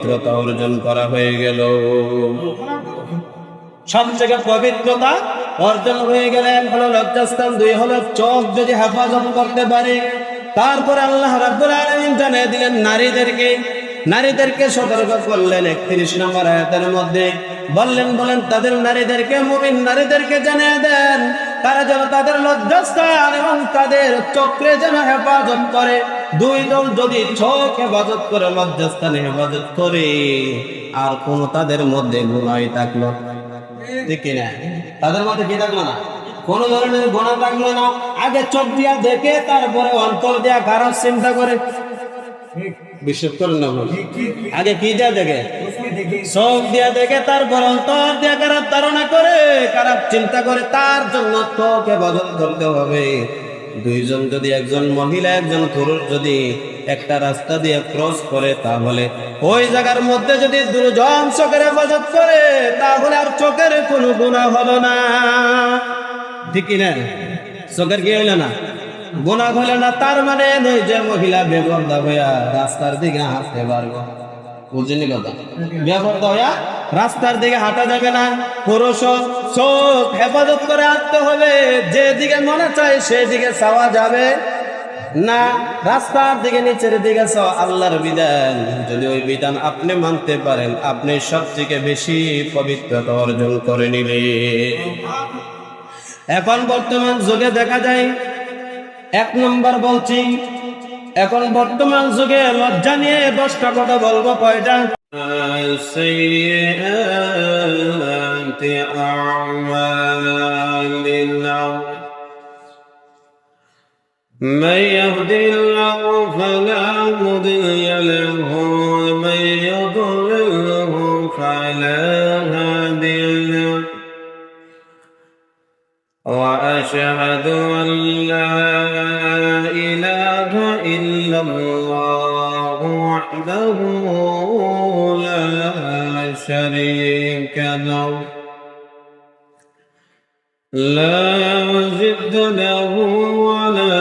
পবিত্রতা অর্জন করা হয়ে গেল। সব থেকে পবিত্রতা অর্জন হয়ে গেলে এক হলো লজ্জাস্থান, দুই হলো চোখ যদি হেফাজত করতে পারে। তারপরে আল্লাহ রাব্বুল আলামিন জানিয়ে দিলেন নারীদেরকে সতর্ক করলেন 31 নম্বর আয়াতের মধ্যে বলেন তাদের নারীদেরকে, মুমিন নারীদেরকে জানিয়ে দেন তারা যেন তাদের লজ্জাস্থান এবং তাদের চোখে যেন হেফাজত করে। দুই দল যদি চোখ হেফাজত করে, লজ্জাস্থানে হেফাজত করে, আর কোন তাদের মধ্যে গুনাহ থাকলো ঠিক না, তাদের মধ্যে কি থাকলো না, কোন ধরনের গুনাহ থাকলো না, আগে চোখ দিয়া দেখে তারপরে অন্তর দিয়া খারাপ চিন্তা করে। বিশ্বাস করেন না? আগে কি দিয়া দেখে? চোখ দিয়া দেখে, তারপর অন্তর দিয়া খারাপ ধারণা করে, খারাপ চিন্তা করে। তার জন্য চোখ হেফাজত করতে হবে। দুইজন যদি, একজন মহিলা একজন পুরুষ যদি একটা রাস্তা দিয়ে ক্রস করে, তাহলে ওই জায়গার মধ্যে যদি দুজন চোখের হেফাজত করে, তাহলে আর চোখের কোনো গুনাহ হলো না, ঠিক না? চোখের কি হইল না, গুনাহ হলো না। তার মানে নয় যে মহিলা বেপরদা হইয়া রাস্তার দিকে হাঁটতে পারবো, বুঝিনি কথা? বেপরদা হইয়া রাস্তার দিকে হাঁটা যাবে না। পুরুষ চোখ হেফাজত করে হাঁটতে হবে, যেদিকে মনে চায় সেদিকে চাওয়া যাবে না। রাস্তার দিকে, নিচের দিকে চাওয়া আল্লাহর বিধান। যদি ওই বিধান আপনি মানতে পারেন, আপনি সবথেকে বেশি পবিত্রতা অর্জন করে নিলে। এখন বর্তমান যুগে দেখা যায়, এক নম্বর বলছি, এখন বর্তমান যুগে লজ্জা নিয়ে 10টা কথা বলবো। কয়টা? من يهده الله فلا مضل له ومن يضلله فلا هادي له وأشهد أن لا إله إلا الله وحده لا شريك له لا ضد له ولا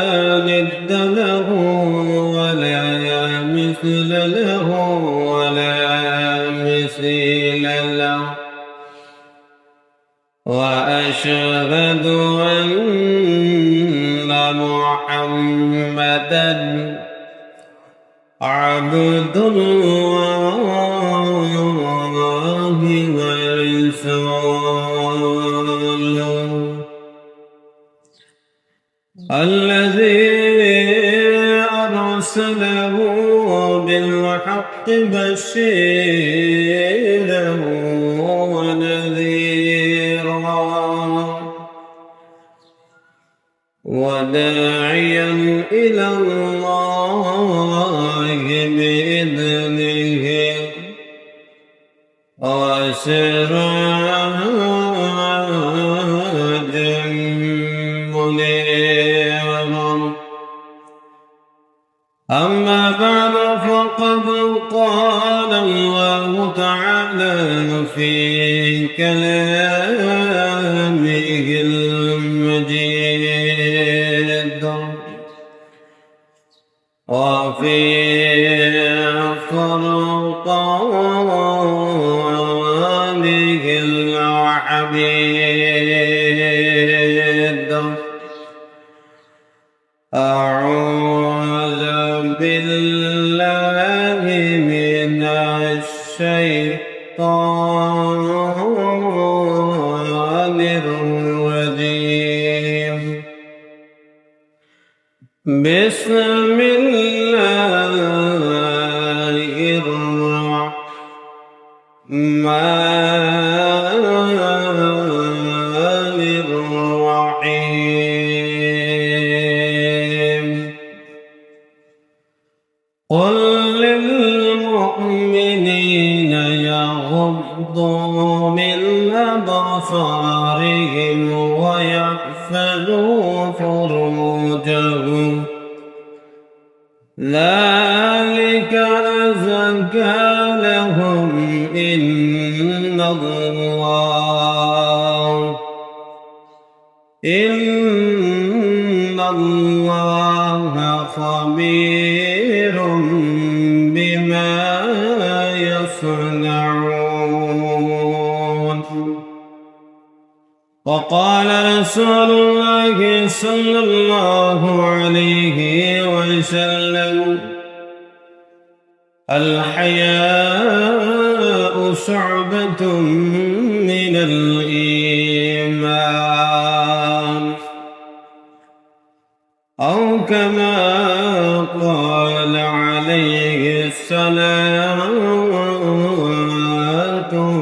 ند له ولا مثل له ولا مثيل له وأشهد أن محمدا عبد الله ورسوله الذي أرسله بالحق بشيرا ونذيرا وداعيا إلى الله بإذنه وسراجا منيرا. أما بعد، فقد قال الله تعالى في كلامه المجيد وفي فرقانه الحميد. أعوذ بالله من الشيطان الرجيم. بسم الله الرحمن الرحيم. قل للمؤمنين يغضوا من أبصارهم ويحفظوا فروجهم ذلك أزكى لهم إن الله خبير بما يصنعون. يصنعون. وقال رسول الله صلى الله عليه وسلم: الحياء شعبة من الإيمان، أو كما قال عليه الصلاة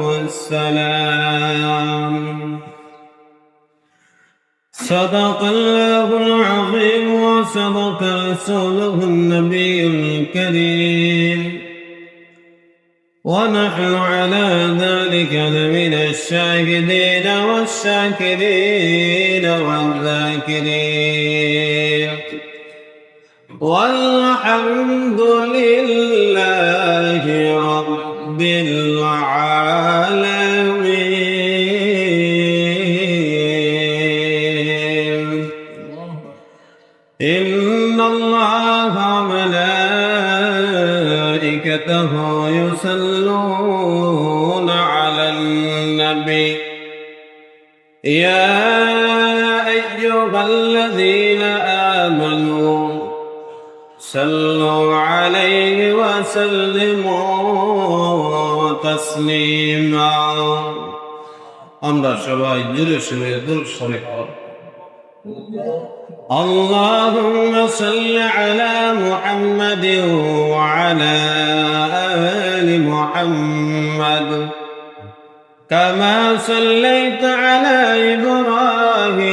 والسلام. صدق الله العظيم وصدق رسوله النبي الكريم، ونحن على ذلك لمن الشاهدين والشاكرين والذاكرين، والحمد لله رب العالمين. إن الله وملائكته يصلون على النبي، يا أيها الذين آمنوا صلوا عليه وسلموا تسليما. আমরা সবাই জোরে সোরে দরুদ শরীফ পড়ব। اللهم صل على محمد وعلى آل محمد كما صليت على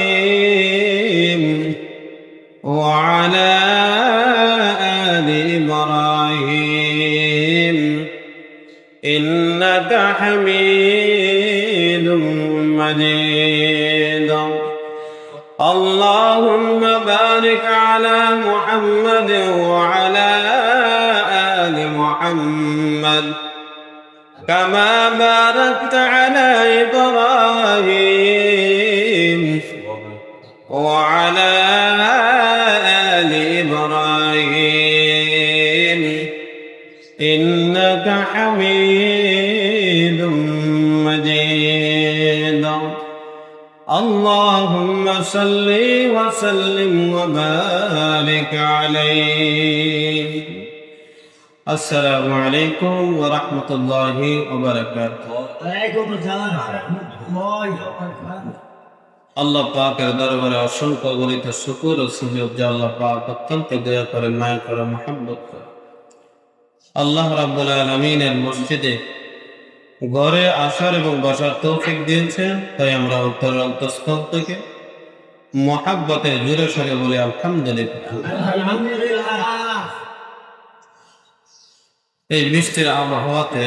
إبراهيم وعلى آل إبراهيم إنك حميد مجيد. اللهم بارك على محمد وعلى آل محمد كما باركت على إبراهيم وعلى آل إبراهيم إنك حميد مجيد. اللهم صل وسلم وبارك عليه. السلام عليكم ورحمة الله وبركاته. আল্লাহ পাকের দরবারে অসংখ্য গণিত শুকর ও সুজুদ যে আল্লাহ পাক অত্যন্ত দয়া করেন, মায়া করেন, মহব্বত করেন। আল্লাহ রাব্বুল আলামিনের মসজিদে ঘরে আসার এবং বসার তৌফিক দিয়েছেন, তাই আমরা অন্তরের অন্তঃস্থল থেকে মহব্বতে জোরে সরে বলি আলহামদুলিল্লাহ। এই বৃষ্টির আবহাওয়াতে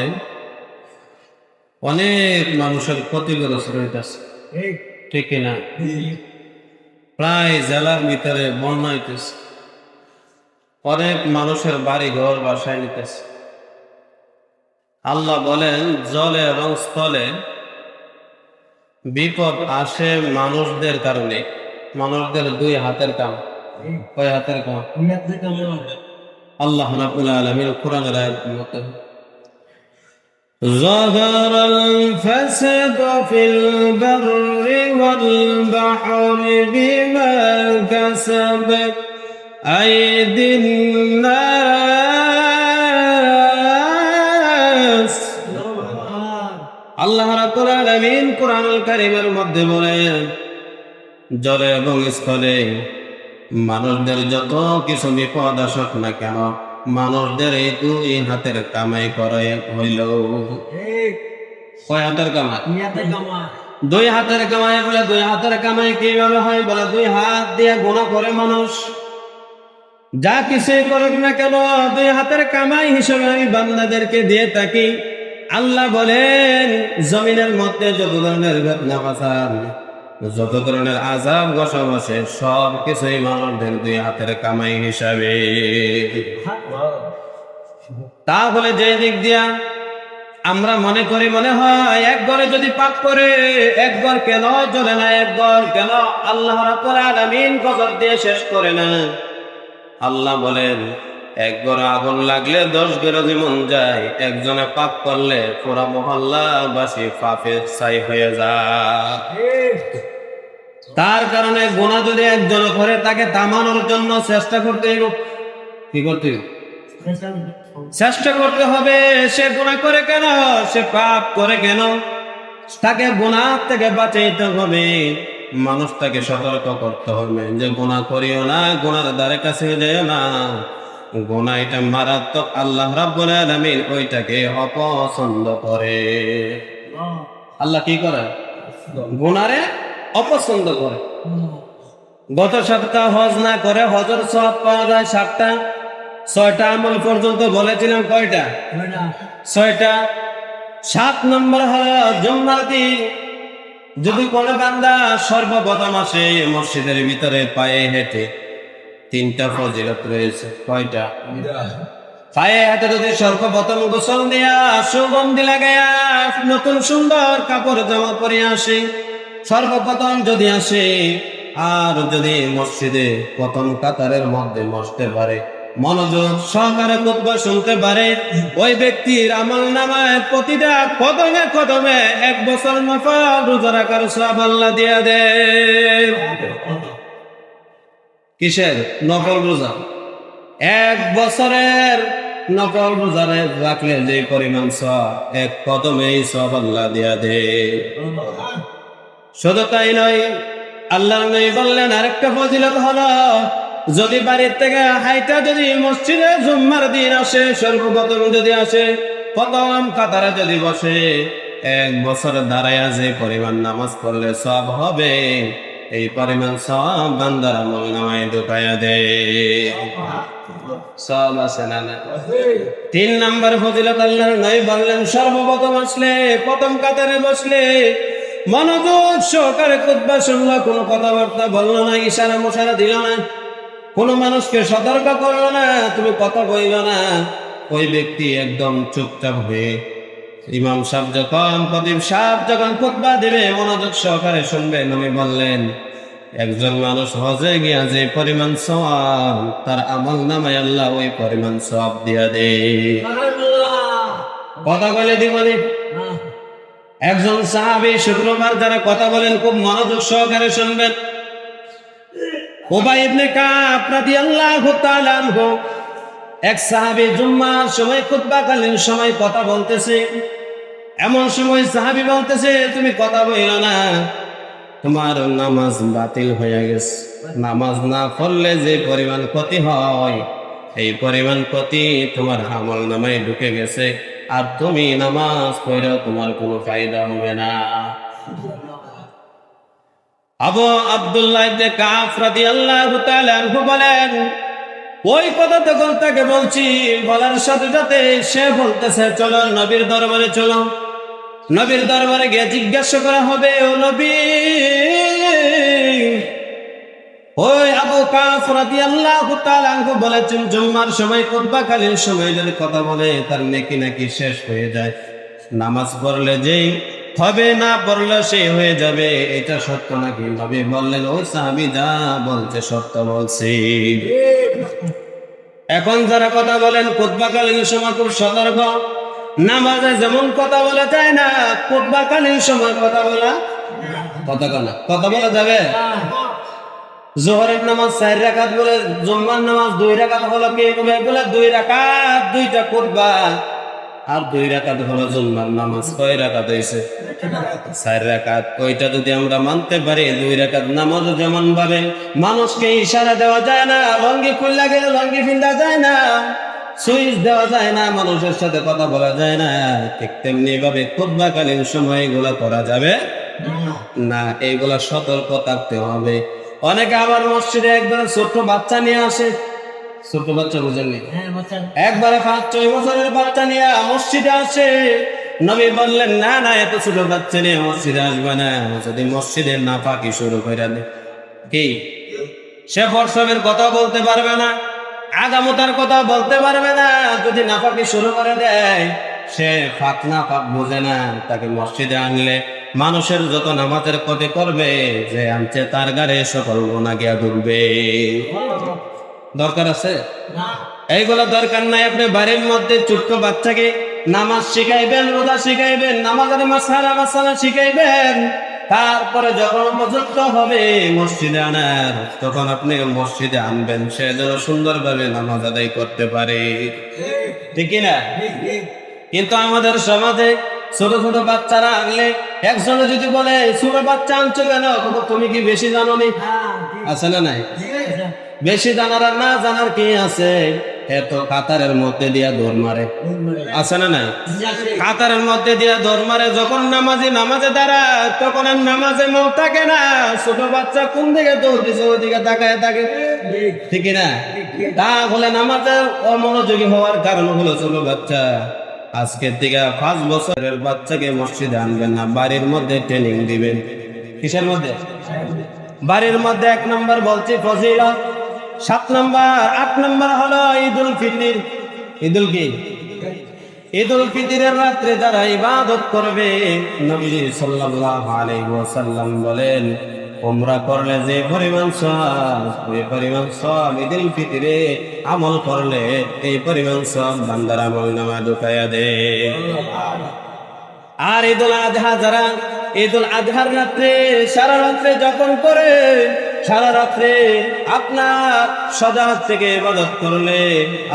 অনেক মানুষের ক্ষতিগ্রস্ত রয়েছে, ঠিক না? প্রায় জেলার ভিতরে বন্যা হইতেছে, অনেক মানুষের বাড়ি ঘর বাসায় নিতেছে। আল্লাহ বলেন জলে এবং স্থলে বিপদ আসে মানুষদের কারণে। মানুষদের দুই হাতের কাম। কয় হাতের কাম? আল্লাহ রাব্বুল আলামিন কোরআনের আয়াত মতে ظهر الفساد في البر والبحر بما كسبت أيدي الناس. আল্লাহ রাব্বুল আলামিন কোরআনুল কারীমের মধ্যে বলেন জলে এবং স্থলে মানুষদের যত কিছু বিপদ আসুক না কেন, মানুষদের এই দুই হাতের কামাই করে হইল। কয় হাতের কামাই? দুই হাতের কামাই। বলে দুই হাতের কামাই কিভাবে হয়? বলে দুই হাত দিয়ে গুনাহ করে মানুষ, যা কিছুই করুক না কেন দুই হাতের কামাই হিসেবে আমি বান্দাদেরকে দিয়ে থাকি। আল্লাহ বলেন জমিনের মধ্যে যত ধরনের ঘটনা বাসান, যত ধরনের আযাব গসব আছে, সব কিছুই মানুষদের দুই হাতের কামাই হিসাবে। তাহলে যে দিক দিয়া আমরা মনে করি, মনে হয় এক ঘরে যদি পাক করে এক ঘর কেন জ্বলে না, এক ঘর কেন আল্লাহ রাব্বুল আলামিন গজব দিয়ে শেষ করে না। আল্লাহ বলেন এক ঘরে আগুন লাগলে 10 ঘরে জীবন যায়, একজনে পাপ করলে পুরা মহল্লাবাসী পাপের ছাই হয়ে যায়। তার কারণে গুনাহ যদি একজন করে তাকে থামানোর জন্য চেষ্টা করতে হবে। কি করতে হবে? চেষ্টা করতে হবে। সে গুনাহ করে কেন, সে পাপ করে কেন, তাকে গুনাহ থেকে বাঁচাইতে হবে। মানুষ তাকে সতর্ক করতে হবে যে গুনাহ করিও না, গুনার দ্বারে কাছে যেও না, গুনাহ এটা মারাত্মক। আল্লাহ রাব্বুল আলামিন ওইটাকে অপছন্দ করে। আল্লাহ কি করে? গুনারে অপছন্দ করে। গত সপ্তাহ হজ না করে হজের সওয়াব পাওয়া যায় 7টা, 6টা আমল পর্যন্ত বলেছিলাম। কয়টা? 6টা। 7 নম্বর হলো জুম্মার দিন যদি কোনো বান্দা সর্বপ্রথম আসে মসজিদের ভিতরে পায়ে হেঁটে, 3টা ফজিলত রয়েছে। কয়টা? পায়ে হেঁটে যদি সর্বপ্রথম গোসল দিয়া সুগন্ধি লাগাইয়া নতুন সুন্দর কাপড় জামা পরে আসে, সর্বপ্রথম যদি আসে, আর যদি মসজিদে প্রথম কাতারের মধ্যে বসতে পারে, মনোযোগ সহকারে খুতবা শুনতে পারে, ওই ব্যক্তির আমল নামায় প্রতিটা কদমে কদমে 1 বছর নফল রোজা রাখার সওয়াব আল্লাহ দিয়া দেয়। কিসের নফল রোজা? 1 বছরের নফল রোজা রাখলে যে পরিমাণ সওয়াব, 1 কদমেই সওয়াব আল্লাহ দিয়া দেয়। শুধু তাই নয়, আল্লাহ নবী বললেন আরেকটা ফজিলত হলো, যদি বাড়ির থেকে হাইটা যদি মসজিদে জুম্মার দিন আসে, সর্বপ্রথম যদি আসে, প্রথম কাতারে যদি বসে, 1 বছর দাঁড়ায়া যে পরিমাণ নামাজ পড়লে সওয়াব হবে, এই পরিমাণ সওয়াব বান্দার আমলনামায় ঢুকায়া দেয়। সওয়াব আছে না? 3 নম্বর ফজিলত আল্লাহর নবী বললেন, সর্বপ্রথম আসলে, প্রথম কাতারে বসলে, মনোযোগ সহকারে খুতবা শুনলো, কোনো কথাবার্তা বললো না, ইশারা মুশারা দিল না, কোনো মানুষকে সতর্ক করলো না, তুমি কথা বলল না, ওই ব্যক্তি একদম চুপচাপ হয়ে ইমাম সাহেব যখন, খতিব সাহেব যখন খুতবা দেবে মনোযোগ সহকারে শুনবে। নবী বললেন, একজন মানুষ হজে গিয়া যে পরিমাণ সওয়াব, তার আমল নামায় আল্লাহ ওই পরিমাণ সওয়াব দিয়া দেয়। কথা বলে দিবনি। একজন সাহাবী, শুক্রবার যারা কথা বলেন খুব মনোযোগ সহকারে শুনবেন। উবাই ইবনে কাব রাদিয়াল্লাহু তাআলা আনহু, এক সাহাবী জুম্মার সময় খুতবাকালীন সময় কথা বলতেছে। এমন সময় সাহাবী বলতেছে, তুমি কথা বইলো না, তোমার নামাজ বাতিল হয়ে গেছে। নামাজ না পড়লে যে পরিমাণ ক্ষতি হয়, এই পরিমাণ ক্ষতি তোমার আমল নামায় ঢুকে গেছে, আর তুমি নামাজ পড়লেও তোমার কোনো ফায়দা হবে না। আবু আব্দুল্লাহ ইবনে কাব রাদিয়াল্লাহু তাআলা আনহু বলেন, ওই কথা তখন তাকে বলছি, বলার সাথে সাথে সে বলতেছে, চলো নবীর দরবারে চলো। নবীর দরবারে গিয়ে জিজ্ঞাসা করা হবে, ও নবী, ওই আবু কাব রাদিয়াল্লাহু তাআলা আনহু বলেছেন, জুম্মার সময় খুতবাকালীন সময় যদি কথা বলে তার নেকি নাকি শেষ হয়ে যায়, নামাজ পড়লে যেই হবে, না পড়লে সে হয়ে যাবে, এটা সত্য নাকি? নবী বললেন, ওই সাহাবী যা বলছে সত্য বলছি। এখন যারা কথা বলেন খুতবাকালীন সময় খুব সতর্ক, নামাজে যেমন কথা বলা যায় না, খুতবাকালীন সময় কথা বলা যাবে। জোহরের নামাজ 4 রাকাত বলে, জুম্মার নামাজ 2 রাকাত হলো, কে বলে 2 রাকাত, 2টা খুতবা, আর 2 রাকাত হলো জুম্মার নামাজ। কয় রাকাত হয়েছে? 4 রাকাত। ওইটা যদি আমরা মানতে পারি, 2 রাকাত নামাজ যেমন ভাবে মানুষকে ইশারা দেওয়া যায় না, লঙ্গি খুললা গেলে লঙ্গি ফিন্দা যায় না, সুইচ দেওয়া যায় না, মানুষের সাথে কথা বলা যায় না, ঠিক তেমনি ভাবে খুতবাকালীন সময় এগুলা করা যাবে না। এইগুলা সতর্ক থাকতে হবে। অনেকে আবার মসজিদে একবার ছোট্ট বাচ্চা নিয়ে আসে, ছোট্ট বাচ্চা বুঝেননি, একবারে 5-6 বছরের বাচ্চা নিয়ে মসজিদে আসে। নবী বললেন, না না, এত ছোট বাচ্চা নিয়ে মসজিদে আসবে না, যদি মসজিদে নাপাকি শুরু করে দেয়, কি সে প্রসবের কথা বলতে পারবে না, আগামতার কথা বলতে পারবে না, যদি নাপাকি শুরু করে দেয়, সে ফাঁক না ফাঁক বোঝে না, তাকে মসজিদে আনলে মানুষের যত নামাজের ক্ষতি করবে, যে আনছে তার গাড়ে সকল গুনাহ গিয়া ঢুকবে। দরকার আছে? এইগুলো দরকার নাই। আপনি বাড়ির মধ্যে ছোট্ট বাচ্চাকে নামাজ শিখাইবেন, রোজা শিখাইবেন, নামাজের মাসালা শিখাইবেন। তারপরে যখন উপযুক্ত হবে মসজিদে আনার, তখন আপনি মসজিদে আনবেন, সে যেন সুন্দরভাবে নামাজ আদায় করতে পারে, ঠিক না? কিন্তু আমাদের সমাজে ছোট ছোট বাচ্চারা আনলে একজনে যদি বলে ছোট বাচ্চা আনছো কেন, তুমি কি বেশি জানো নি? আছে না নাই? বেশি জানার আর না জানার কি আছে? এত কাতারের মধ্যে দিয়া দৌড় মারে, আছে না নাই? কাতারের মধ্যে দিয়া দৌড় মারে। যখন নামাজে দাঁড়ায়, তখন আর নামাজে মন থাকে না। ছোট বাচ্চা কোন দিকে দৌড় দিছে ওইদিকে তাকায় থাকে, ঠিক না? তাহলে নামাজের অমনোযোগী হওয়ার কারণ হলো ছোট বাচ্চা। আজকের থেকে 5 বছরের বাচ্চাকে মসজিদে আনবেন না, বাড়ির মধ্যে ট্রেনিং দিবেন। কিসের মধ্যে? বাড়ির মধ্যে। 1 নম্বর বলছি ফজিলত, 7 নম্বর 8 নম্বর হলো ঈদুল ফিতর। ঈদুল কি? ঈদুল ফিতরের রাত্রে যারা ইবাদত করবে, নবী সাল্লাল্লাহু আলাইহি ওয়াসাল্লাম বলেন, উমরা করলে যে পরিমাণ সওয়াব, ওই পরিমাণ সওয়াব ঈদুল ফিতরে আমল করলে এই পরিমাণ সওয়াব বান্দার আমলনামায় ঢুকায়া দেয়। আর ঈদুল আযহা যারা ঈদুল আযহার রাত্রে সারা রাত্রে যখন করে, সারা রাত্রে আপনার সজাগ থেকে ইবাদত করলে,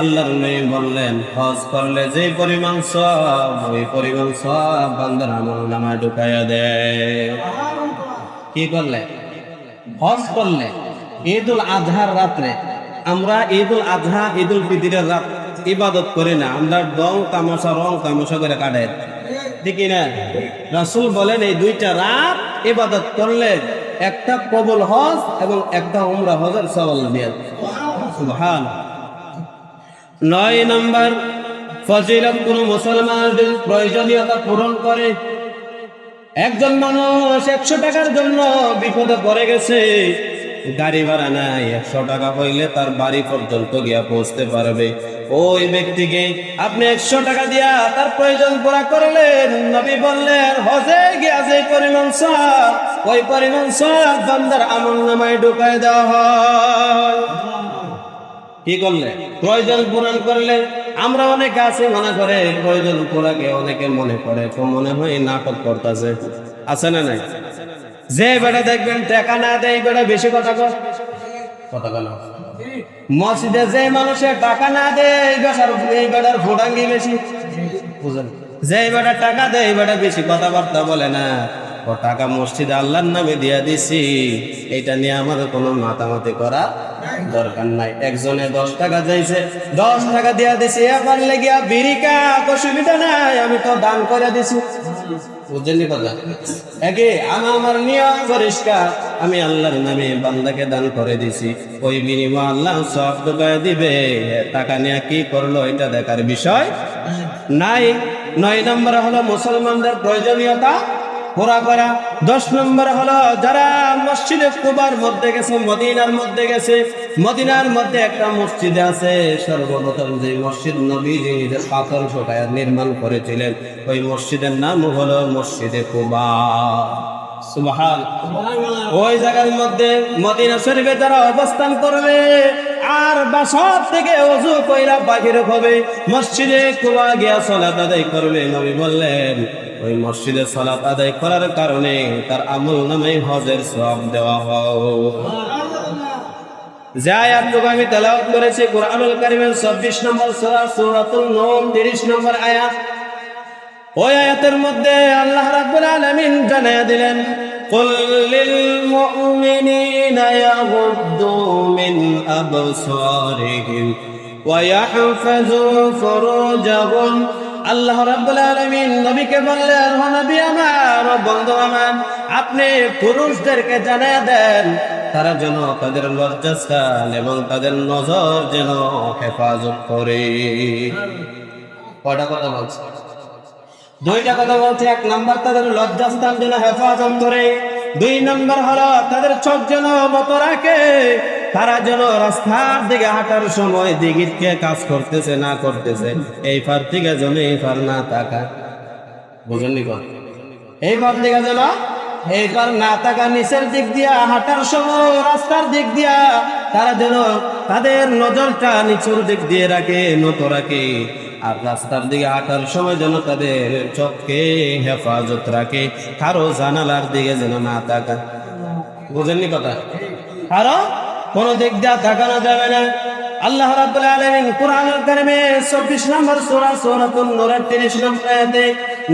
আল্লাহর নবী বললেন, হজ করলে যে পরিমাণ সওয়াব, ওই পরিমাণ সওয়াব বান্দার আমলনামায় ঢুকায়া দেয়। কি করলে? হজ করলে। ঈদুল আযহার রাত্রে আমরা ঈদুল আযহা ঈদুল ফিতরের রাত ইবাদত করি না, আমরা রং তামাশা করে কাটাই, ঠিক না? রাসূল বলেন এই 2টা রাত ইবাদত করলে একটা কবুল হজ এবং একটা উমরা হজের সওয়াব দিয়ে। সুবহানাল্লাহ। 9 নম্বর ফজিলত, কোন মুসলমানের প্রয়োজনীয়তা পূরণ করে। একজন মানুষ 100 টাকার জন্য বিপদে পড়ে গেছে, গাড়ি ভাড়া নাই, 100 টাকা হইলে তার বাড়ি পর্যন্ত গিয়া পৌঁছতে পারবে। ওই ব্যক্তিকে আপনি 100 টাকা দিয়া তার প্রয়োজন পুরা করলেন। নবী বললেন, হজে গিয়া যে পরিমাণ সওয়াব, ওই পরিমাণ সওয়াব বান্দার আমলনামায় ঢুকায় দেওয়া হয়। কি করলে? প্রয়োজন পূরণ করলে। আমরা অনেকে আছি মনে করে প্রয়োজন পুরাকে অনেকে মনে করে তো মনে হয় নাটক করতেছে, আছে না নাই? যে বেটা দেখবেন টাকা না দেয়, বেটা বেশি কথা কয়। মসজিদে যে মানুষের টাকা না দেয়, এই বেটার ভোটাঙ্গি বেশি, বুঝলেন? যে বেটা টাকা দেয়, এই বেটা বেশি কথাবার্তা বলে না। ও টাকা মসজিদে আল্লাহর নামে দিয়া দিছি, এটা নিয়ে আমাদের কোনো মাতামাতি করা দরকার নাই। একজনে 10 টাকা চাইছে, 10 টাকা দিয়া দিছি, এবার লেগিয়া বিরিকা অসুবিধা নাই, আমি তো দান করে দিছি, বুঝলেন কথা? একে আমার নিয়ম পরিষ্কার, আমি আল্লাহর নামে বান্দাকে দান করে দিছি, ওই বিনিময় আল্লাহ সওয়াব ঢুকায় দিবে। টাকা নিয়ে কি করলো এটা দেখার বিষয় নাই। 9 নম্বর হলো মুসলমানদের প্রয়োজনীয়তা পুরা করা। 10 নম্বর হলো যারা মসজিদে কুবার মধ্যে গেছে, মদিনার মধ্যে গেছে, মদিনার মধ্যে একটা মসজিদ আছে, সর্বপ্রথম যে মসজিদ নবীজি নিজের পাথর শোকায় নির্মাণ করেছিলেন, ওই মসজিদের নাম হলো মসজিদে কুবা। সুবহানাল্লাহ। ওই জায়গার মধ্যে মদিনা শরীফে যারা অবস্থান করবে আর বাসর থেকে ওযু কইরা বাহির হবে, মসজিদে কুবা গিয়া সালাত আদায় করবে। নবী বললেন, ওই মসজিদে সালাত আদায় করার কারণে তার আমলনামায় হজের সওয়াব দেওয়া হয়। যে আয়াতটুকু আমি তেলাওয়াত করেছি কুরআনুল কারীমের 24 নম্বর সূরা সূরাতুন নূর 30 নম্বর আয়াত। ওই আয়াতের মধ্যে আল্লাহ রাব্বুল আলামিন জানিয়ে দিলেন, কুল লিল মুমিনিনা ইয়াগুদ্দু মিন আবসারিহিম ওয়া ইয়াহফাযু ফুরুজাহুম। আল্লাহ রাব্বুল আলামিন নবীকে বললেন, ও নবী আমার, বন্ধু আমার, আপনি পুরুষদেরকে জানিয়ে দেন তারা যেন তাদের লজ্জাস্থান এবং তাদের নজর যেন হেফাজত করে। কয়টা কথা বলছে? 2টা কথা বলছে। 1 নম্বর তাদের লজ্জাস্থান যেন হেফাজত করে, 2 নম্বর হলো তাদের চোখ যেন নত রাখে, তারা যেন রাস্তার দিকে হাঁটার সময় দিকে কাজ করতেছে না করতেছে এই পার থেকে যেন এই পার না তাকায়, বুঝলেন? এই পার দিকে যেন এই পার না তাকা, নিচের দিক দিয়া হাঁটার সময় রাস্তার দিক দিয়া তারা যেন তাদের নজরটা নিচুর দিক দিয়ে রাখে, নত রাখে। আর রাস্তার দিকে হাঁটার সময় যেন তাদের চোখকে হেফাজত রাখে, কারো জানালার দিকে যেন না তাকায়। বুঝেননি কথা? কারো কোন দিক দিয়ে তাকানো যাবে না। আল্লাহ রাব্বুল আলামিন কুরআনুল কারীমে 24 নম্বর সূরা সূরাতুন নূরের 30 নম্বর আয়াতে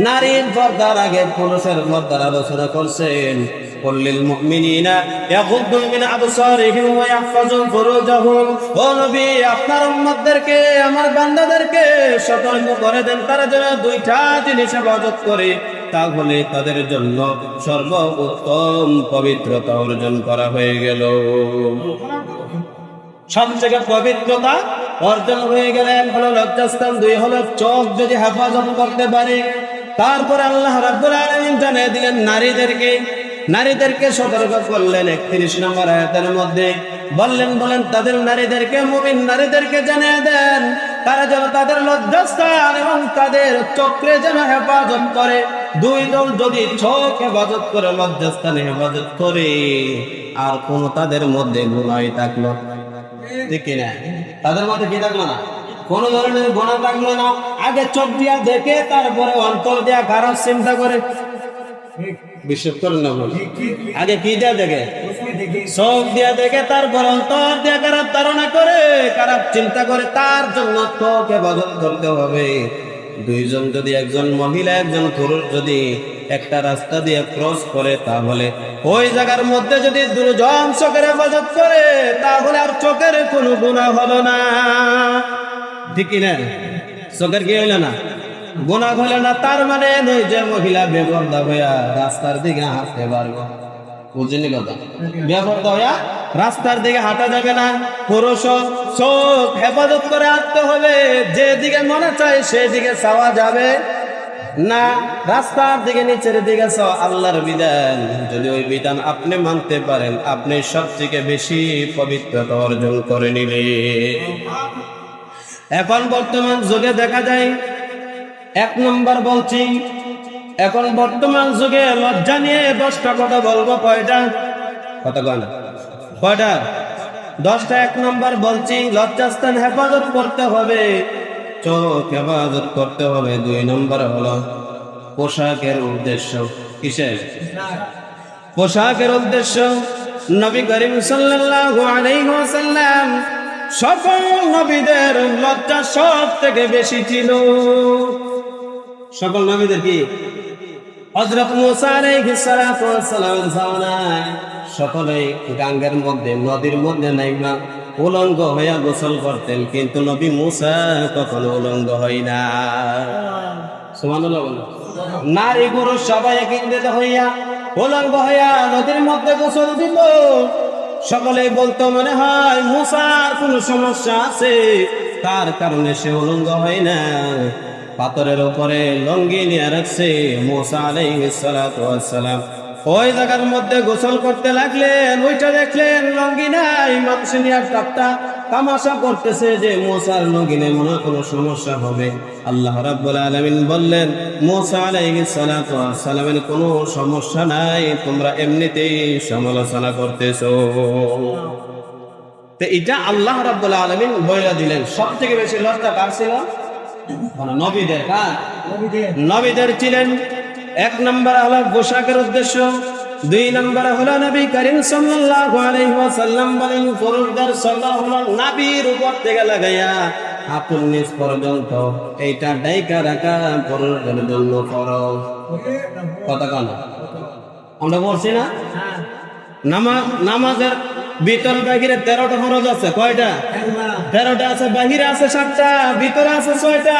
নারীর পর্দার আগে পুরুষের পর্দার আলোচনা করছেন। কুল্লিল মুমিনিনা ইয়াগুদ্দু মিন আবসারিহিম ওয়া ইয়াহফাযু ফুরুজাহুম। ও নবী, আপনার উম্মতদেরকে, আমার বান্দাদেরকে সতর্ক করে দেন, তারা যেন দুইটা জিনিস হেফাজত করে, তাহলে তাদের জন্য সর্বোত্তম পবিত্রতা অর্জন করা হয়ে গেল। সবথেকে পবিত্রতা অর্জন হয়ে গেলেন হলো লজ্জাস্থান, দুই হলো চোখ যদি হেফাজত করতে পারে। তারপরে আল্লাহ রাব্বুল আলামিন জানিয়ে দিলেন নারীদেরকে সতর্ক করলেন 31 নম্বর আয়াতের মধ্যে। বলেন তাদের নারীদেরকে, মুমিন নারীদেরকে জানিয়ে দেন, তারা যেন তাদের লজ্জাস্থান এবং তাদের চোখে যেন হেফাজত করে। দুইজন যদি চোখ হেফাজত করে, লজ্জাস্থানে হেফাজত করে, আর কোন তাদের মধ্যে গুনাহ থাকলো, ঠিক না, তাদের মধ্যে কি থাকলো না, কোন ধরনের গুনাহ থাকলো না, আগে চোখ দিয়া দেখে তারপরে অন্তর দিয়া খারাপ চিন্তা করে। বিশ্বাস করেন না? আগে কি দিয়া দেখে? চোখ দিয়া দেখে, তারপর অন্তর দিয়া খারাপ ধারণা করে, খারাপ চিন্তা করে। তার জন্য চোখ হেফাজত করতে হবে। দুইজন যদি, একজন মহিলা একজন পুরুষ যদি একটা রাস্তা দিয়ে ক্রস করে, তাহলে ওই জায়গার মধ্যে যদি দুজন চোখের হেফাজত করে, তাহলে আর চোখের কোনো গুনাহ হলো না, ঠিক না? চোখের কি হইল না? গুনাহ হলো না। তার মানে নয় যে মহিলা বেপরদা হইয়া রাস্তার দিকে হাঁটতে পারবো। বুঝলি কথা? বেপরদা হইয়া রাস্তার দিকে হাঁটা যাবে না। পুরুষ চোখ হেফাজত করে হাঁটতে হবে, যেদিকে মনে চায় সেদিকে চাওয়া যাবে না। রাস্তার দিকে, নিচের দিকে চাওয়া আল্লাহর বিধান। যদি ওই বিধান আপনি মানতে পারেন, আপনি সবথেকে বেশি পবিত্রতা অর্জন করে নিলে। এখন বর্তমান যুগে দেখা যায়, 1 নম্বর বলছি, এখন বর্তমান যুগে লজ্জা নিয়ে 10টা কথা বলবো। কয়টা কথা কয় না? কয়টা? 10টা। 1 নম্বর বলছি, লজ্জাস্থান হেফাজত করতে হবে, চোখ হেফাজত করতে হবে। 2 নম্বর হলো পোশাকের উদ্দেশ্য। কিসের? পোশাকের উদ্দেশ্য। নবী করিম সাল্লাল্লাহু আলাইহি ওয়াসাল্লাম সকল নবীদের লজ্জা সব থেকে বেশি ছিল। সকল নবীদের কি? হযরত মুসা আলাইহিস সালাতু ওয়াস সালামের জামানায় সকলেই গঙ্গার মধ্যে, নদীর মধ্যে নাইমা উলঙ্গ হইয়া গোসল করতেন, কিন্তু নবী মুসা কখনো উলঙ্গ হয় না। সুবহানাল্লাহ। নারী পুরুষ সবাই একত্রিত হইয়া উলঙ্গ হইয়া নদীর মধ্যে গোসল দিত। সকলেই বলতো, মনে হয় মুসার কোনো সমস্যা আছে, তার কারণে সে উলঙ্গ হয় না। পাথরের উপরে লঙ্গি নিয়ে রাখছে মুসা আলাইহিস সালাতু ওয়াস সালাম। ওই জায়গার মধ্যে গোসল করতে লাগলেন, ওইটা দেখলেন লঙ্গি নাই। মানুষ নিয়ে টাপটা তামাশা করতেছে যে মুসার লঙ্গি নেই, মনে হয় কোনো সমস্যা হবে। আল্লাহ রাব্বুল আলামিন বললেন, মুসা আলাইহিস সালাতু ওয়াস সালামের কোনো সমস্যা নাই, তোমরা এমনিতেই সমালোচনা করতেছো। তো এটা আল্লাহ রাব্বুল আলামিন বইলা দিলেন। সবথেকে বেশি লজ্জা কার ছিল? নবীদের। কার? নবীদের ছিলেন। 1 নম্বর হলো পোশাকের উদ্দেশ্য। 2 নম্বর হলো নবী করিম সাল্লাল্লাহু আলাইহি ওয়াসাল্লাম বলেন, পুরুষদের সাল্লাহ হলো নাভির উপর থেকে লাগাইয়া হাঁটুর নিচ পর্যন্ত এইটা ডাইকা রাখা পুরুষদের জন্য ফরজ। কথা কন? আমরা বলছি না, নামাজের ভিতর বাহিরে 13টা ফরজ আছে। কয়টা? 13টা আছে। বাহিরে আছে 7টা, ভিতরে আছে 6টা।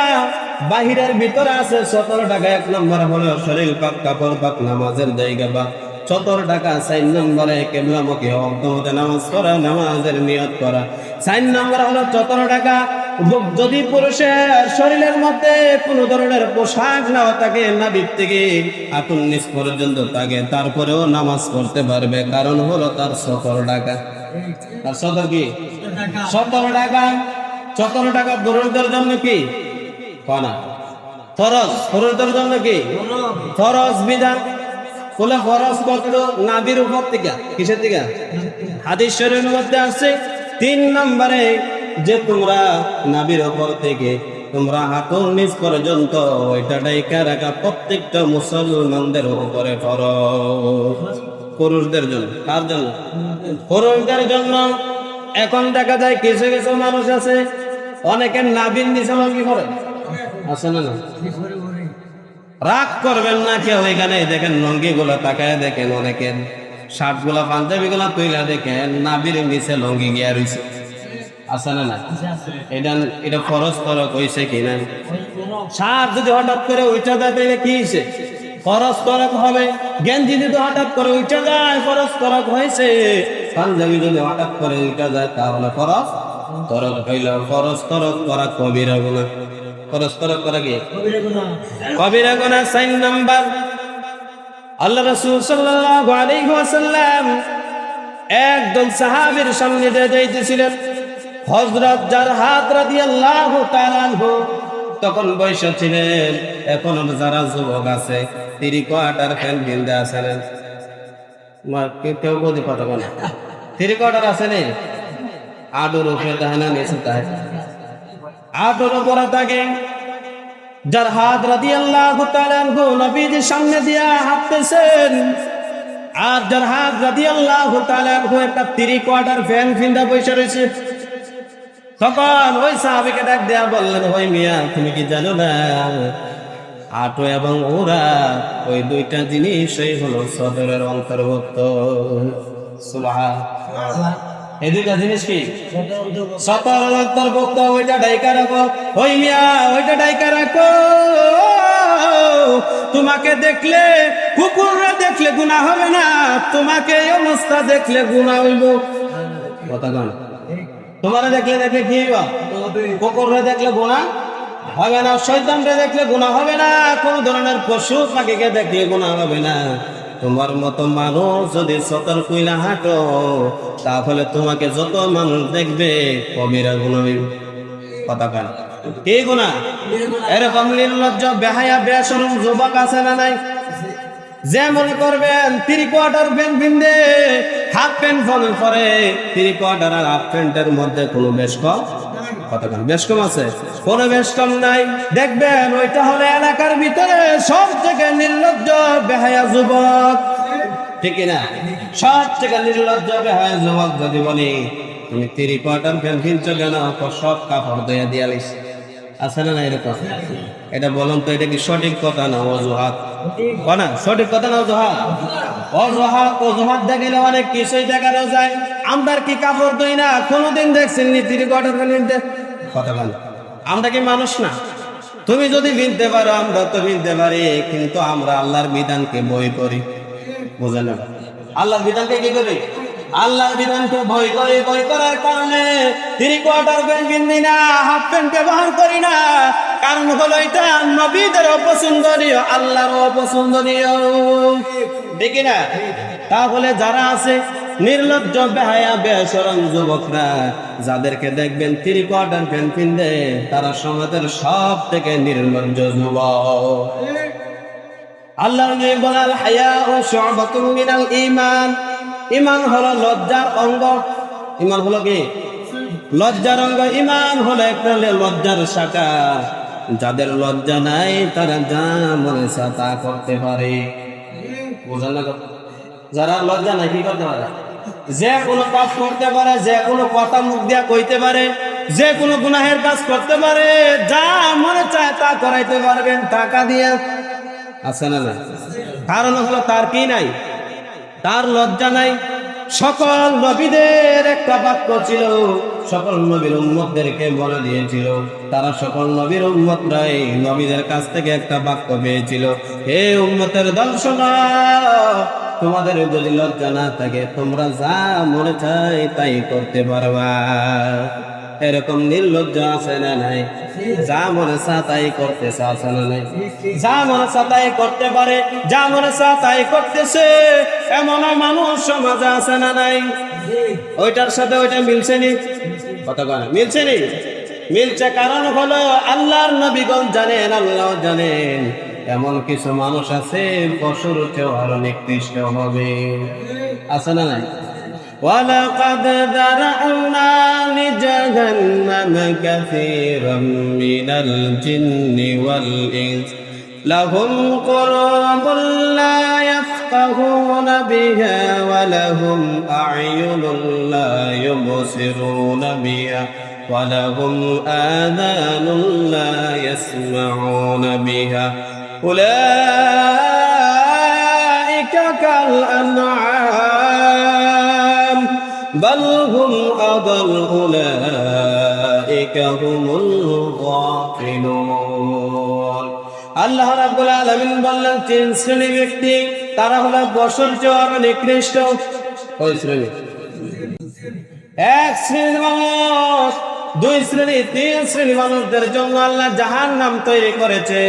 বাহিরের ভিতরে আছে 17 টাকা। 1 নম্বর হলো শরীর পাক, কাপড় পাক, নামাজের জায়গা বা 17 টাকা। 4 নম্বরে কিবলামুখী হওয়া, নামাজ পড়া, নামাজের নিয়ত করা। 4 নম্বর হলো 17 টাকা। যদি পুরুষের শরীরের মধ্যে কোনো ধরনের পোশাক না থাকে, নাভির থেকে হাঁটুর নিচ পর্যন্ত থাকে, তারপরেও নামাজ পড়তে পারবে, কারণ হলো তার 17 টাকা। তার 17 কি? 17 টাকা। 17 টাকা পুরুষদের জন্য কি? কনা ফরজ। পুরুষদের জন্য কি? ফরজ বিধান। বলে ফরজ কত? নাভির উপর থেকে। কিসের থেকে? হাদিস শরীফের মধ্যে আছে, 3 নম্বরে যে তোমরা নাভির উপর থেকে তোমরা হাঁটুর নিচ পর্যন্ত ওইটা ডাইকা রাখা প্রত্যেকটা মুসলমানদের উপরে ফরজ। পুরুষদের জন্য, কার জন্য? পুরুষদের জন্য। এখন দেখা যায় কিছু কিছু মানুষ আছে অনেকের নাভির নিচে লঙ্গি পরে, আছে না? না, রাগ করবেন না কেউ, এখানে দেখেন লঙ্গি গুলা তাকায় দেখেন, অনেকের শার্ট গুলা পাঞ্জাবি গুলা তুইলা দেখেন নাভির নিচে লঙ্গি গিয়া রয়েছে, আছে না? না, এটা ফরজ তরক হয়েছে কিনা? শার্ট যদি হঠাৎ করে উঠা যায় তাহলে কি হয়েছে? ফরজ তরক হবে। গেঞ্জি যদি হঠাৎ করে উঠা যায় ফরজ তরক হয়েছে। পাঞ্জাবি যদি হঠাৎ করে উঠা যায় তাহলে ফরজ তরক হইল। ফরজ তরক করা কবিরা গুনাহ। ফরজ তরক করা কি কবিরা গুনাহ। 4 নাম্বার, আল্লাহ রাসূল সাল্লাল্লাহু আলাইহি ওয়াসাল্লাম একদল সাহাবীর সামনে দিয়ে যাইতেছিলেন। হযরত জারহাত রাদিয়াল্লাহু তাআলা আনহু তখন বয়স ছিলেন। এখন যারা যুবক আছে 3 কোয়ার্টার প্যান্ট কিনতে আসেন, কেউ বলতে পারতো না 3 কোয়ার্টার আছে নে, আডুর উপরে থাকে না, নিচে থাকে, আডুর উপরে থাকে। জারহাত রাদিয়াল্লাহু তাআলা আনহু নবীজির সামনে দিয়া হাঁটতেছেন, আর জারহাত রাদিয়াল্লাহু তাআলা আনহু একটা 3 কোয়ার্টার প্যান্ট কিনতে বসে রয়েছে। তখন ওই সাহাবীকে ডাক দেয়া বললেন, ওই মিয়া তুমি কি জানো না আটো এবং ওরা ওই 2টা জিনিসই হলো সদরের অন্তর্ভুক্ত। সুবহানাল্লাহ, এই 2টা জিনিস কি সদরের অন্তর্ভুক্ত। ওইটা ডাইকা রাখো, ওই মিয়া ওইটা ডাইকা রাখো। তোমাকে দেখলে, কুকুররা দেখলে গুনাহ হবে না, তোমাকে এই অবস্থা দেখলে গুনাহ হইব। কথা কন, তোমার দেখলে দেখলে কি হইবা? কুকুররা দেখলে গুনাহ হবে না, শয়তানরে দেখলে গুনাহ হবে না, কোন ধরনের পশু পাখিকে দেখলে গুনাহ হবে না। তোমার মতো মানুষ যদি সতর্ক হইলা হাঁটো তাহলে তোমাকে যত মানুষ দেখবে কবিরা গুনাহ হইবে। কথা কান, কি গুনাহ? এরকম নির্লজ্জ বেহায়া বেশরম যুবক আছে না নাই? যে মনে করবেন 3 কোয়ার্টার প্যান্ট পিনতে, হাফ প্যান্ট পরে 3 কোয়ার্টার আর হাফ প্যান্টের মধ্যে কোনো বেশ কম, কতক্ষণ বেশ কম আছে? কোনো বেশ কম নাই। দেখবেন ওইটা হলো এলাকার ভিতরে সব থেকে নির্লজ্জ বেহায়া যুবক, ঠিক না? সব থেকে নির্লজ্জ বেহায়া যুবক যদি বলি তুমি 3 কোয়ার্টার প্যান্ট কিনছো কেন, সব কাপড় ধুয়ে দিয়ালিস, আছে না? এরকম এটা বলুন তো, এটা কি সঠিক কথা না অজুহাত? না, সঠিক কথা না অজুহাত? অজুহাত, অজুহাত দেখাইলে অনেক কিছুই দেখানো যায়। আমরা কি কাপড় ধুই না? কোনোদিন দেখছেন নি 3 কোয়ার্টার প্যান্ট? কথা বল, আমরা কি মানুষ না? তুমি যদি বিনতে পারো আমরা তো বিনতে পারি, কিন্তু আমরা আল্লাহর বিধানকে ভয় করি, বুঝলেন না? আল্লাহর বিধানকে কি করি? আল্লাহর বিধানকে ভয় করি। ভয় করার কারণে 3 কোয়ার্টার প্যান্ট কিনি না, হাফ প্যান্ট ব্যবহার করি না। কারণ হলো এটা নবীদের অপছন্দনীয়, আল্লাহর অপছন্দনীয়, ঠিক না? তাহলে যারা আছে নির্লজ্জ বেহায়া বেশরম যুবকরা, যাদেরকে দেখবেন 3 কোয়ার্টার প্যান্ট কিনতে, তারা সমাজের সব থেকে নির্লজ্জ যুবক। আল্লাহর নবী বলেন, হায়াউ শু'বাতুম মিনাল ঈমান। ঈমান হলো লজ্জার অঙ্গ। ঈমান হলো কি? লজ্জার অঙ্গ। ঈমান হলো একটা লজ্জার শাখা। যাদের লজ্জা নাই তারা যা মনে চায় তা করতে পারে, বুঝলেন না? যারা লজ্জা নাই কি করতে পারে? যে কোনো কাজ করতে পারে, যে কোনো কথা মুখ দিয়া কইতে পারে, যে কোনো গুনাহের কাজ করতে পারে, যা মনে চায় তা করাইতে পারবেন টাকা দিয়ে, আছে না? না, কারণ হলো তার কি নাই? তার লজ্জা নাই। সকল নবীদের একটা বাক্য ছিল, সকল নবীর উম্মতদেরকে বলে দিয়েছিল, তারা সকল নবীর উম্মতরাই নবীদের কাছ থেকে একটা বাক্য পেয়েছিল, হে উম্মতের দল শোনো, তোমাদের যদি লজ্জা না থাকে তোমরা যা মনে চাই তাই করতে পারবা। এরকম নির্লজ্জ আছে না নাই? যা মনে চায় তাই করতেছে, আছে না নাই? যা মনে চায় তাই করতে পারে, যা মনে চায় তাই করতেছে, এমন মানুষ সমাজে আছে না নাই? ওইটার সাথে ওইটা মিলছে নি? কথা বলে মিলছে নি? মিলছে। কারণ হলো আল্লাহর নবীগণ জানেন, আল্লাহ জানেন এমন কিছু মানুষ আছে পশুর চেয়েও আরো নিকৃষ্ট হবে, আছে না নাই? ولقد ذرأنا لجهنم كثيرا من الجن والإنس لهم قلوب لا يفقهون بها ولهم أعين لا يبصرون بها ولهم آذان لا يسمعون بها أولئك كالأنعام بل هم أضل أولئك هم الغافلون আল্লাহ রাব্বুল আলামিন বললেন তিন শ্রেণী ব্যক্তি তারা হলো বছর চেয়ে নিকৃষ্ট। ওই শ্রেণী এক শ্রেণীর মানুষ, দুই শ্রেণী, তিন শ্রেণী মানুষদের জন্য আল্লাহ জাহান্নাম তৈরি করেছে।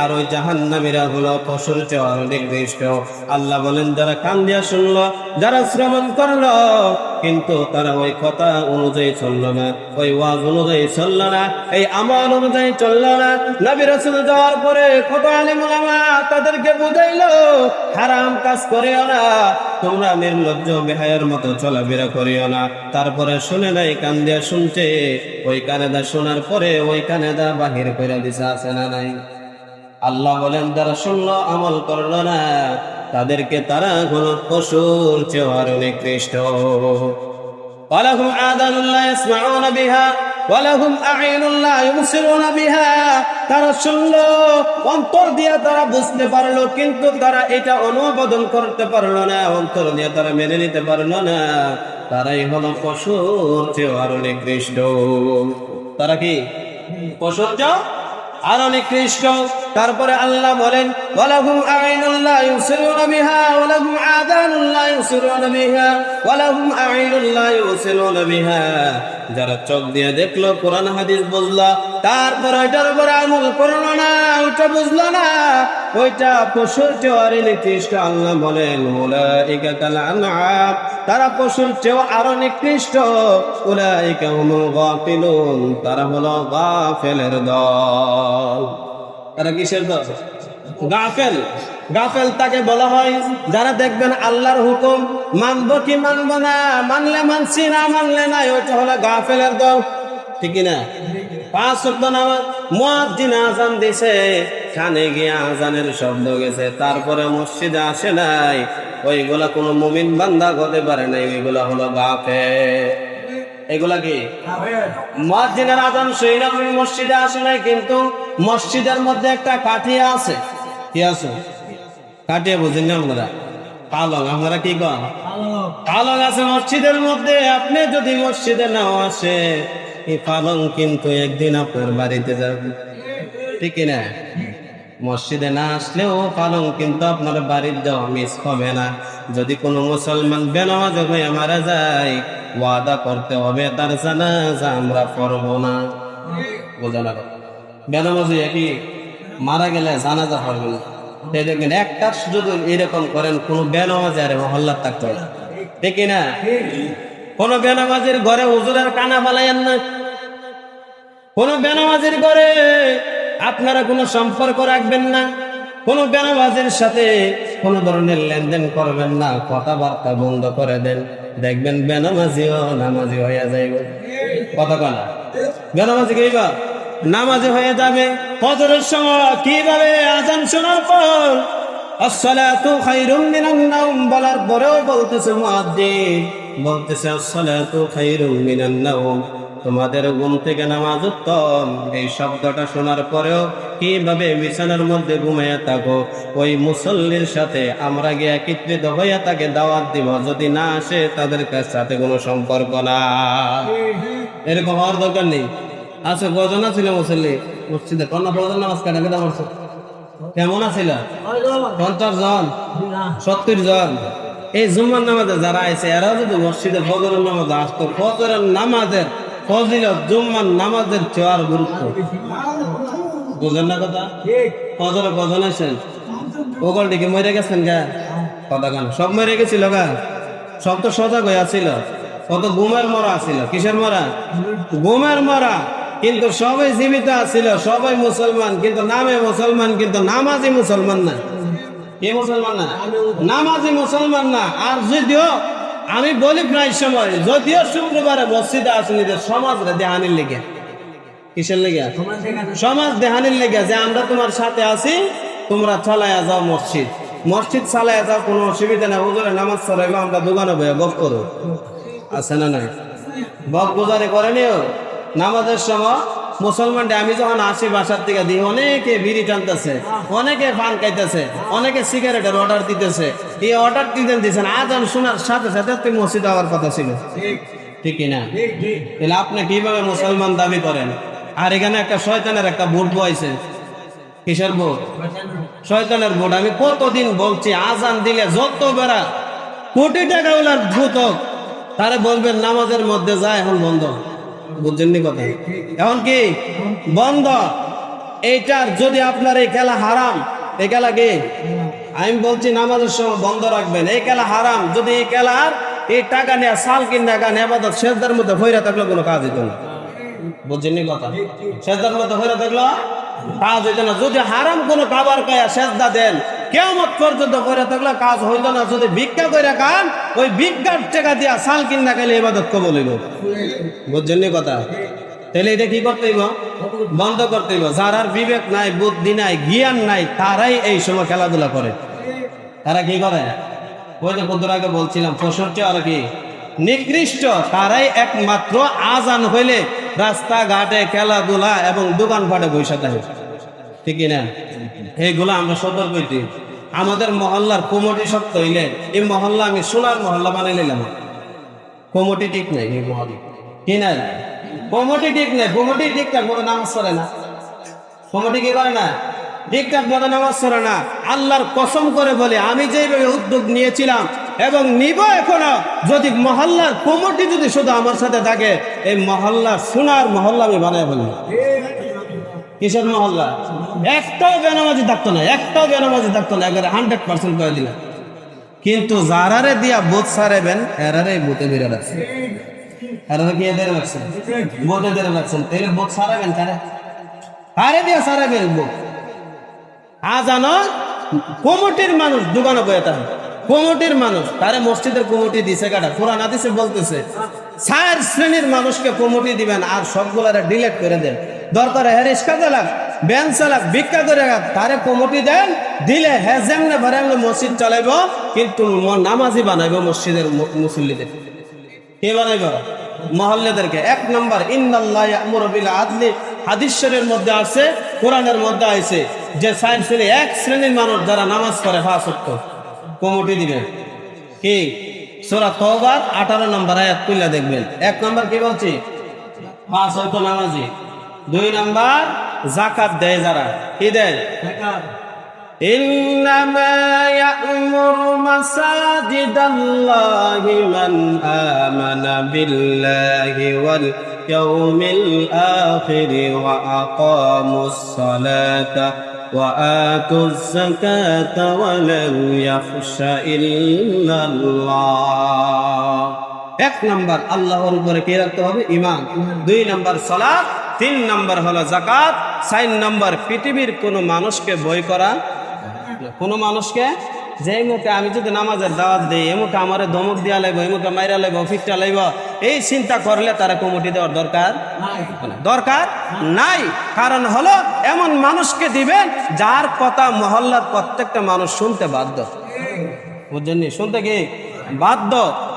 আর ওই জাহান্নামীরা হলো পশুর চেয়ে নিকৃষ্ট। আল্লাহ বলেন যারা কান দিয়া শুনলো, যারা শ্রবণ করলো, কিন্তু তারা ওই কথা অনুযায়ী চললো না, ওই ওয়াজ অনুযায়ী চললো না, এই আমল অনুযায়ী চললো না। নবী রাসূল যাওয়ার পরে কত আলেম ওলামা তাদেরকে বুঝাইলো হারাম কাজ করিও না, তোমরা নির্লজ্জ বেহায়ার মতো চলাফেরা করিও না। তারপরে শুনে নাই, কান দিয়া শুনছে, ওই কানেদা শোনার পরে ওই কানেদা বাহির করে দিছে, আছে না নাই? আল্লাহ বলেন যারা শুনলো আমল করলো না তাদেরকে তারা কোন পশুর চেয়ে আরো নিকৃষ্ট। ওয়ালাহুম আযানুন লা ইয়াসমাউনা বিহা ওয়ালাহুম আ'ইনুন লা ইউবসিরুনা বিহা। তারা শুনলো, অন্তর দিয়ে তারা বুঝতে পারলো, কিন্তু তারা এটা অনুমোদন করতে পারলো না, অন্তর দিয়ে তারা মেনে নিতে পারলো না। তারাই হলো পশুর চেয়ে আরো নিকৃষ্ট। তারা কি পশুর চেয়ে আরো নিকৃষ্ট। তারপরে আল্লাহ বলেন ওয়ালাহুম আ'ইনুন লা ইউবসিরুনা বিহা ওয়ালাহুম আযানুন লা ইউবসিরুনা বিহা ওয়ালাহুম আ'ইনুন লা ইউবসিরুনা বিহা। যারা চোখ দিয়ে দেখলো, কোরআন হাদিস বুঝলো, তারপর ওইটার উপর আমল করলো না, ওইটা বুঝলো না, ওইটা পশুর চেয়ে আরো নিকৃষ্ট। আল্লাহ বলেন উলাইকা কাল আনআম, তারা পশুর চেয়ে আরো নিকৃষ্ট। উলাইকা হুমুল গাফিলুন, তারা হলো গাফেলের দল। তারা কিসের দল? গাফেল। গাফেল তাকে বলা হয় যারা দেখবেন আল্লাহর হুকুম মানবো কি মানবো না, মানলে মানছি, না মানলে নাই, ওইটা হলো গাফেলের দল। ঠিক না? 5 ওয়াক্ত নামাজ, মুয়াজ্জিন আযান দিছে, কানে গিয়ে আযানের শব্দ গেছে, তারপরে মসজিদে আসে নাই, ওইগুলা কোনো মুমিন বান্দা হতে পারে নাই, ওইগুলা হলো গাফেল। এগুলা কি? মুয়াজ্জিনের আযান শুনে তুমি মসজিদে আসে নাই, কিন্তু মসজিদের মধ্যে একটা কাঠিয়া আছে। কি আছে? কাঠিয়া বুঝেন না আপনারা? পালং। আপনারা কি কন? পালং আছে মসজিদের মধ্যে। আপনি যদি মসজিদে নাও আসে, এই পালং কিন্তু একদিন আপনার বাড়িতে যাবে, ঠিক না? মসজিদে না আসলেও পালং কিন্তু আপনার বাড়ির যাওয়া মিস হবে না। যদি কোনো মুসলমান বেনামাজ হয়ে মারা যায়, ওয়াদা করতে হবে তার জানাজা আমরা পড়ব না। বোঝানো বেনামাজ কি মারা গেলে জানাজা পড়বে না। তাই দেখবেন একটা যদি এরকম করেন, কোন বেনামাজ আর মহল্লা থাকতে হবে, ঠিক না? কোন বেনামাজের ঘরে হুজুরের কানা ফালাইয়েন না। কোন বেনামাজের ঘরে আপনারা কোনো সম্পর্ক রাখবেন না। কোন বেনামাজের সাথে কোন ধরনের লেনদেন করবেন না, কথাবার্তা বন্ধ করে দেন। দেখবেন বেনামাজিও নামাজি হয়ে যাইবে। কথা বলা বেনামাজি গইবা নামাজি হয়ে যাবে। ফজরের সময় কিভাবে আযান শোনার পর আসসালাতু খায়রুম মিনান নাওম বলার পরেও বলতেছে মুয়াজ্জিন, বলতেছে আসসালাতু খায়রুম মিনান নাওম, তোমাদের ঘুম থেকে নামাজ উত্তম। এই শব্দটা শোনার পরেও কিভাবে বিছানার মধ্যে ঘুমাইয়া থাকো, ওই মুসল্লির সাথে আমরা গিয়ে একত্রিত হইয়া তাকে দাওয়াত দিব। যদি না আসে তাদের সাথে কোনো সম্পর্ক না। এরকম হওয়ার দরকার নেই। আচ্ছা, কজন ছিল মুসল্লি মসজিদে? কন্যা ফজর নামাজ কাটা কেটে পড়ছে কেমন আছিল? 50 জন, 70 জন। এই জুম্মার নামাজে যারা আছে এরাও যদি মসজিদে ফজরের নামাজে আসতো, ফজরের নামাজের ফজিলত জুম্মার নামাজের চেয়ে গুরুত্ব। বুঝলেন না কথা? ফজরে কজন আছেন? ওগল দিকে মরে গেছেন গা? কথা কেন সব মরে গেছিল গা? সব তো সজাগ হয়ে আছিল। কত ঘুমের মরা আছিল। কিসের মরা? ঘুমের মরা। কিন্তু সবাই জীবিত আছিল, সবাই মুসলমান, কিন্তু নামে মুসলমান, কিন্তু নামাজি মুসলমান না। কি মুসলমান না? নামাজি মুসলমান না। আর যদিও আমি বলি প্রায় সময়, যদিও শুক্রবারে মসজিদে আসেন সমাজ দেহানির লেগে, কিসের লেগে? সমাজ দেহানির লেগে, যে আমরা তোমার সাথে আছি, তোমরা চালায়া যাও মসজিদ, মসজিদ চালায়া যাও, কোনো অসুবিধা নেই, হুজুরে নামাজ পড়াইবো, আমরা দোকানে বয়ে গপ করো, আছে না নাই? বক গুজারি করেনিও নামাজের সময়। মুসলমান আমি যখন আসি বাসার থেকে দিই, অনেকে বিড়ি টানতেছে, অনেকে পান খাইতেছে, অনেকে সিগারেটের অর্ডার দিতেছে। এই অর্ডার দিতেন আজান শোনার সাথে সাথে তুই মসজিদ হওয়ার কথা ছিল, ঠিক না? তাহলে আপনি কিভাবে মুসলমান দাবি করেন? আর এখানে একটা শয়তানের একটা ভোট বইছে। কিসের ভোট? শয়তানের ভোট। আমি কতদিন বলছি, আজান দিলে যত বেড়া কোটি টাকা ওলার ভূত হোক, তারা বলবেন নামাজের মধ্যে যায়, এখন বন্ধ। বুঝছেননি কথা? এখন কি বন্ধ? এইটার যদি আপনার এই খেলা হারাম, এই খেলা কি? আমি বলছি নামাজের সময় বন্ধ রাখবেন, এই খেলা হারাম। যদি এই খেলার এই টাকা নেওয়া সাল কিনা গান এবাদত সেজদার মধ্যে হইরা থাকলে কোনো কাজ হইতো না। বুঝছেননি কথা? সেজদার মধ্যে হইরা থাকলো কাজ হইতো না। যদি হারাম কোনো খাবার খায়া সেজদা দেন, কিয়ামত পর্যন্ত করে থাকলে কাজ হইতো না। যদি ভিক্ষা করে খান, ওই ভিক্ষার টাকা দিয়া সাল কিনা খাইলে ইবাদত কবুল হইব। বুঝছেননি কথা? তাহলে এটা কি করতে হইব? বন্ধ করতে হইব। যার আর বিবেক নাই, বুদ্ধি নাই, জ্ঞান নাই, তারাই এই সময় খেলাধুলা করে। তারা কি করে? ওই যে কত আগে বলছিলাম, 65 আর কি নিকৃষ্ট, তারাই একমাত্র আজান হইলে রাস্তাঘাটে খেলাধুলা এবং দোকানপাটে বসে থাকে, ঠিক না? এইগুলো আমরা সতর্ক হইতে। আমাদের মহল্লার কমিটি শক্ত হইলে, এই মহল্লা আমি সোনার মহল্লা বানাই নিলাম। কমিটি ঠিক নাই, এই মহল্লা কি নাই, কমিটি ঠিক নাই। কমিটি ঠিকঠাক মতো নামাজ পড়ে না, কমিটি কি করে না, ঠিকঠাক মতো নামাজ পড়ে না। আল্লাহর কসম করে বলে, আমি যেভাবে উদ্যোগ নিয়েছিলাম এবং নিব এখনো, যদি মহল্লার কমিটি যদি শুধু আমার সাথে থাকে, এই মহল্লা সোনার মহল্লা আমি বানাই ফেলবো। কিসের মহল্লা? একটাও বেনামাজি থাকতো না, একটাও বেনামাজি থাকতো না, একবারে 100% করে দিলাম। কিন্তু যারারে দিয়া বোধ সারাবেন, এরারে বোধে বেড়ে রাখছে, এরারে কি এদের রাখছেন? বোধে বেড়ে রাখছেন। তাহলে বোধ সারাবেন কারে? কারে দিয়া সারাবেন বোধ? আজানো কমিটির মানুষ দোকানে বয়ে থাকে, কমিটির মানুষ, তারে মসজিদের কমিটি দিছে কাটা। কোরআন হাদিসে বলতেছে 4 শ্রেণীর মানুষকে কমিটি দিবেন, আর সবগুলারে ডিলিট করে দেন। দরকার রিক্সা চালাক, ব্যান চালাক, ভিক্ষা করে তারে কমিটি দেন, দিলে হ্যাঁ যেমনে ভরে মসজিদ চালাইব, কিন্তু নামাজি বানাইব মসজিদের মুসল্লিদের। কে বানাইব? মহল্লাদেরকে। 1 নম্বর, ইন্নাল্লাহ ইয়া'মুরু বিল আদলি, হাদিস শরীফের মধ্যে আছে, কোরআনের মধ্যে আছে যে 4 শ্রেণী, 1 শ্রেণীর মানুষ যারা নামাজ পড়ে 5 ওয়াক্ত, কমিটি দিবেন। কি? সূরা তাওবার 18 নম্বর আয়াত খুলে দেখবেন। 1 নম্বর কি বলছি? 5 ওয়াক্ত নামাজি। 2 নম্বর, যাকাত দেয় যারা। কি দেয়? ইন্নামা ইয়া'মুরু মাসাজিদাল্লাহি মান আমানা বিল্লাহি ওয়াল ইয়াউমিল আখির ওয়া আকামুস সালাতা ওয়া আতুজ যাকাতা ওয়া লাম ইয়াখশা ইল্লাল্লাহ। 1 নম্বর আল্লাহর উপরে কি রাখতে হবে? ঈমান। 2 নম্বর সালাত, 3 নম্বর হলো যাকাত, 4 নম্বর পৃথিবীর কোন মানুষকে ভয় করা, কোন মানুষকে যে মুখে আমি যদি নামাজের দাওয়াত দিই, এমুকে আমার ধমক দিয়া লাগবো, এমুকে মাইরা লাগবো, ফিকটা লাগব, এই চিন্তা করলে তারা কমিটি দেওয়ার দরকার নাই। কারণ হলো এমন মানুষকে দিবেন যার কথা মহল্লার প্রত্যেকটা মানুষ শুনতে বাধ্য। বুঝছেন? শুনতে কি বাধ্য,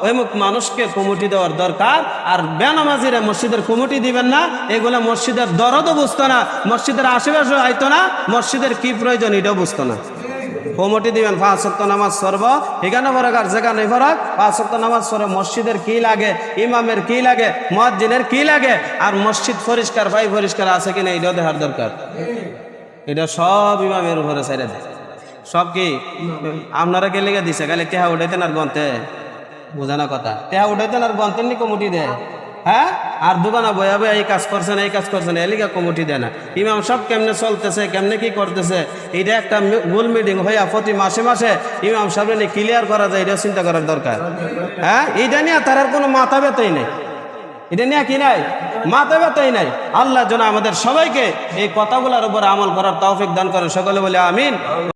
ওই মানুষকে কমিটি দেওয়ার দরকার। আর বেনামাজিরা মসজিদের কমিটি দিবেন না, এগুলা মসজিদের দরদও বুঝতো না, মসজিদের আশেপাশে আইতো না, মসজিদের কি প্রয়োজন এটাও বুঝতো না। কমিটি দিবেন 5 ওয়াক্ত নামাজ পড়ব, এখানে ফরক আর যেখানে ফরক, 5 ওয়াক্ত নামাজ পড়ে মসজিদের কি লাগে, ইমামের কি লাগে, মুয়াজ্জিনের কি লাগে, আর মসজিদ পরিষ্কার ভাই পরিষ্কার আছে কিনা এটাও দেখার দরকার। এটা সব ইমামের উপরে ছেড়ে দেয়। সব কি আপনারা কে লেগে দিছে? খালি টেহা উঠাইতেন আর গন্তে, বোঝানো কথা, টেহা উঠাইতেন আর গন্তেন নি কমিটি দেয়। হ্যাঁ, আর দোকানে বয়া বয়া এই কাজ করছে না, এই কাজ করছে না, এলিগা কমিটি দেয় না। ইমাম সব কেমনে চলতেছে, কেমনে কি করতেছে, এটা একটা গোল মিটিং হইয়া প্রতি মাসে মাসে ইমাম সাহেব নিয়ে ক্লিয়ার করা যায়, এটা চিন্তা করার দরকার। হ্যাঁ, এটা নিয়ে তার আর কোনো মাথা ব্যথাই নেই, এটা নিয়ে কি নাই, মাথা ব্যথাই নাই। আল্লাহ যেন আমাদের সবাইকে এই কথাগুলোর উপর আমল করার তৌফিক দান করেন। সকলে বলে আমিন।